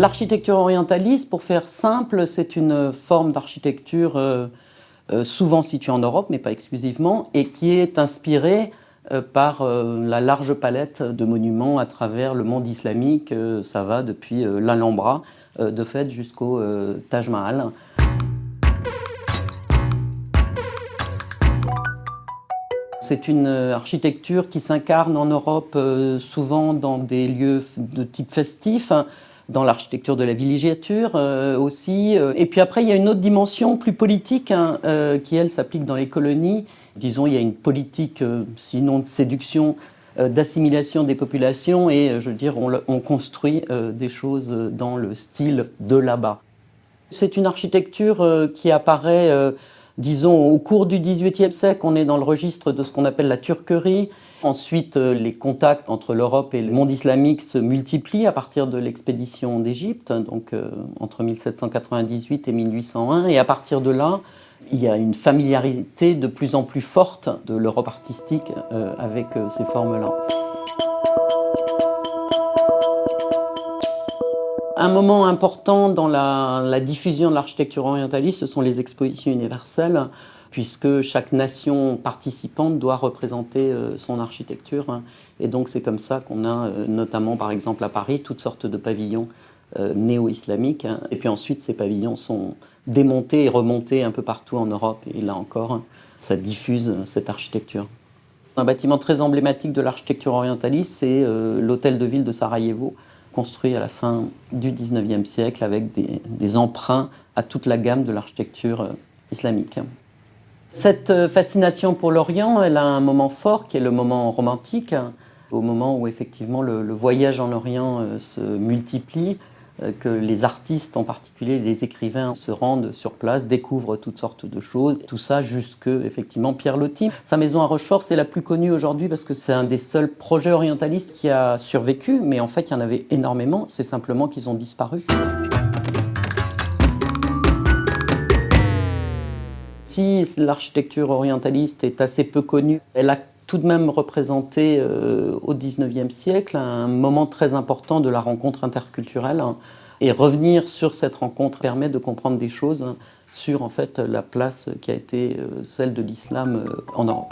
L'architecture orientaliste, pour faire simple, c'est une forme d'architecture souvent située en Europe, mais pas exclusivement, et qui est inspirée par la large palette de monuments à travers le monde islamique. Ça va depuis l'Alhambra, de fait, jusqu'au Taj Mahal. C'est une architecture qui s'incarne en Europe souvent dans des lieux de type festif, dans l'architecture de la villégiature aussi. Et puis après, il y a une autre dimension plus politique qui, elle, s'applique dans les colonies. Disons, il y a une politique, sinon de séduction, d'assimilation des populations et, je veux dire, on construit des choses dans le style de là-bas. C'est une architecture qui apparaît, disons, au cours du XVIIIe siècle. On est dans le registre de ce qu'on appelle la turquerie. Ensuite, les contacts entre l'Europe et le monde islamique se multiplient à partir de l'expédition d'Égypte, donc entre 1798 et 1801. Et à partir de là, il y a une familiarité de plus en plus forte de l'Europe artistique avec ces formes-là. Un moment important dans la diffusion de l'architecture orientaliste, ce sont les expositions universelles, puisque chaque nation participante doit représenter son architecture. Et donc c'est comme ça qu'on a, notamment par exemple à Paris, toutes sortes de pavillons néo-islamiques. Et puis ensuite, ces pavillons sont démontés et remontés un peu partout en Europe. Et là encore, ça diffuse cette architecture. Un bâtiment très emblématique de l'architecture orientaliste, c'est l'hôtel de ville de Sarajevo, construit à la fin du XIXe siècle avec des emprunts à toute la gamme de l'architecture islamique. Cette fascination pour l'Orient, elle a un moment fort qui est le moment romantique, au moment où effectivement le voyage en Orient se multiplie, que les artistes, en particulier les écrivains, se rendent sur place, découvrent toutes sortes de choses. Tout ça jusque, effectivement, Pierre Loti. Sa maison à Rochefort, c'est la plus connue aujourd'hui parce que c'est un des seuls projets orientalistes qui a survécu, mais en fait, il y en avait énormément, c'est simplement qu'ils ont disparu. Si l'architecture orientaliste est assez peu connue, elle a tout de même représenté au XIXe siècle un moment très important de la rencontre interculturelle. Et revenir sur cette rencontre permet de comprendre des choses sur en fait, la place qui a été celle de l'islam en Europe.